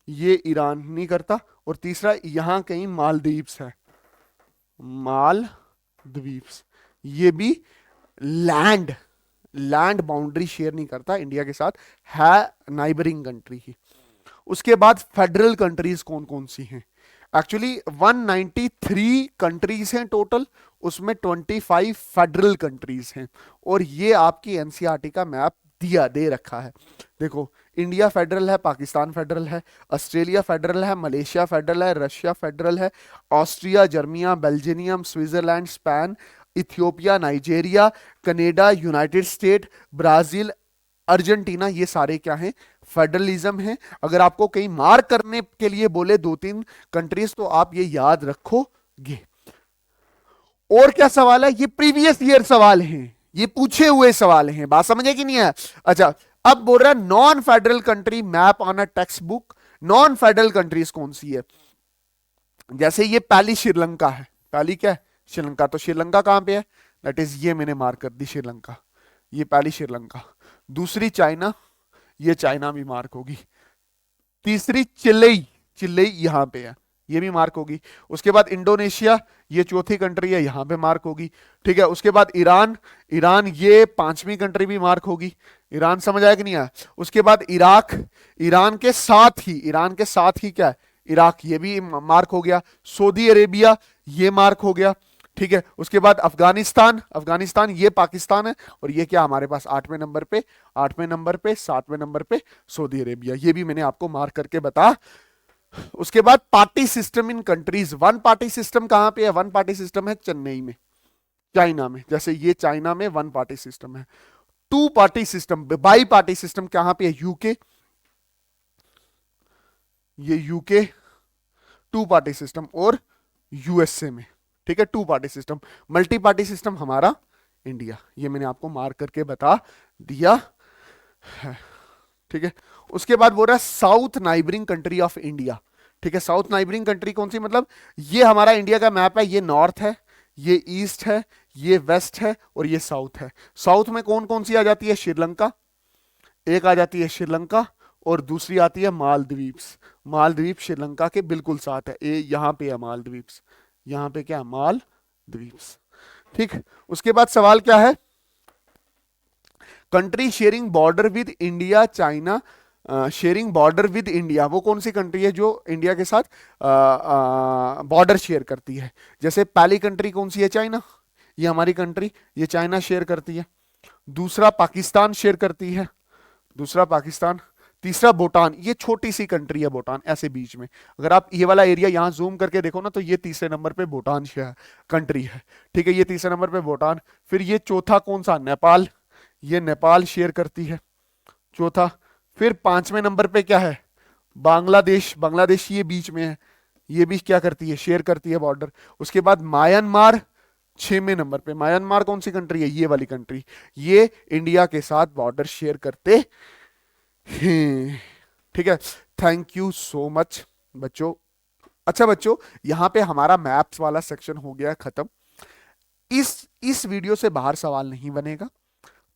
ये ईरान नहीं करता, और तीसरा यहां कहीं मालदीव्स है, मालदीव्स, ये भी लैंड बाउंड्री शेयर नहीं करता इंडिया के साथ, है नाइबरिंग कंट्री ही। उसके बाद फेडरल कंट्रीज कौन कौन सी हैं? एक्चुअली 193 कंट्रीज हैं टोटल, उसमें 25 फेडरल कंट्रीज हैं, और ये आपकी एनसीईआरटी का मैप दे रखा है। देखो, इंडिया फेडरल है, पाकिस्तान फेडरल है, ऑस्ट्रेलिया फेडरल है, मलेशिया फेडरल है, रशिया फेडरल है, Austria, Germany, Belgium, Switzerland, Spain, Ethiopia, Nigeria, Canada, United state, Brazil, Argentina, ये सारे क्या हैं? फेडरलिज्म है। अगर आपको कहीं मार्क करने के लिए बोले 2-3 कंट्रीज तो आप ये याद रखोगे। और क्या सवाल है? ये प्रीवियस ईयर सवाल हैं, ये पूछे हुए सवाल हैं, बात समझे कि नहीं है? अच्छा, अब बोल रहा है non federal country map on a text book. Non federal countries कौन सी है? जैसे ये पहली श्रीलंका है, पहली क्या है? श्रीलंका। तो श्रीलंका कहां पे है? दैट इज ये मैंने मार्क कर दी श्रीलंका, ये पहली श्रीलंका। दूसरी चाइना, ये चाइना भी मार्क होगी। तीसरी चिल्लई, चिल्लई यहां पे है, ये भी मार्क होगी। उसके बाद इंडोनेशिया, ये चौथी कंट्री है, यहां पे मार्क होगी। ठीक है, उसके बाद ईरान, ईरान ये 5वीं कंट्री भी मार्क होगी। ईरान समझ आया कि नहीं आया? उसके बाद इराक, ईरान के साथ ही क्या है? इराक, ये भी मार्क हो गया। सऊदी अरेबिया, ये मार्क हो गया। ठीक है, उसके बाद अफगानिस्तान, अफगानिस्तान ये पाकिस्तान है, और ये क्या हमारे पास 8वें नंबर पे, 7वें नंबर पे सऊदी अरेबिया, ये भी मैंने आपको मार्क करके बता। उसके बाद party system in countries, one party system कहां पे है? वन पार्टी सिस्टम है चेन्नई में, चाइना में। जैसे ये चाइना में वन पार्टी सिस्टम है। 2 party system, bi party system कहां पे है? यूके, ये यूके 2 पार्टी सिस्टम, और यूएसए में। ठीक है, 2 party system. Multi party system हमारा इंडिया, ये मैंने आपको मार्क करके बता दिया है। ठीक है, उसके बाद बोल रहा है south neighbouring country of India. ठीक है, साउथ नाइबरिंग कंट्री कौन सी? मतलब ये हमारा इंडिया का मैप है, ये नॉर्थ है, ये ईस्ट है, ये वेस्ट है, और ये साउथ है। साउथ में कौन कौन सी आ जाती है? श्रीलंका, एक आ जाती है श्रीलंका, और दूसरी आती है मालदीव्स। मालदीव श्रीलंका के बिल्कुल साथ है, यहां पे है मालदीव्स, यहां पे क्या? मालदीव्स। ठीक, उसके बाद सवाल क्या है? Country sharing border with India, China sharing border with India, वो कौन सी कंट्री है जो इंडिया के साथ बॉर्डर शेयर करती है? जैसे पहली कंट्री कौन सी है? चाइना, ये हमारी कंट्री, ये चाइना शेयर करती है। दूसरा पाकिस्तान शेयर करती है, दूसरा पाकिस्तान। तीसरा भूटान, ये छोटी सी कंट्री है भूटान, ऐसे बीच में। अगर आप ये वाला एरिया यहां जूम करके देखो ना, तो ये तीसरे नंबर पे भूटान कंट्री है। ठीक है, ये तीसरे नंबर पे भूटान। फिर ये चौथा कौन सा? नेपाल, ये नेपाल शेयर करती है, चौथा। फिर 5वें नंबर पे क्या है? बांग्लादेश, बांग्लादेश ये बीच में है, ये भी क्या करती है? शेयर करती है बॉर्डर। उसके बाद म्यांमार 6वें नंबर पे। म्यांमार कौन सी कंट्री है? ये वाली कंट्री, ये इंडिया के साथ बॉर्डर शेयर करते हैं। ठीक है, थैंक यू सो मच बच्चों। अच्छा बच्चों, यहां पे हमारा मैप्स वाला सेक्शन हो गया खत्म। इस वीडियो से बाहर सवाल नहीं बनेगा,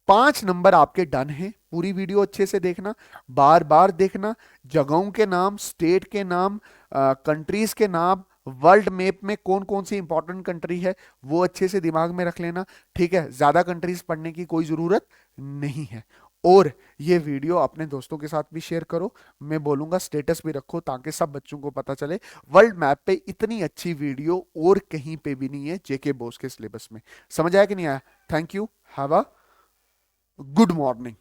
5 नंबर आपके डन हैं। पूरी वीडियो अच्छे से देखना, बार बार देखना, जगहों के नाम, स्टेट के नाम, कंट्रीज के नाम, वर्ल्ड मैप में कौन कौन सी इंपॉर्टेंट कंट्री है वो अच्छे से दिमाग में रख लेना। ठीक है, ज्यादा कंट्रीज पढ़ने की कोई जरूरत नहीं है। और ये वीडियो अपने दोस्तों के साथ भी शेयर करो, मैं बोलूंगा स्टेटस भी रखो ताकि सब बच्चों को पता चले वर्ल्ड मैप पे इतनी अच्छी वीडियो और कहीं पे भी नहीं है जेके बोस के सिलेबस में। समझ आया कि नहीं आया? Thank you, have a good morning.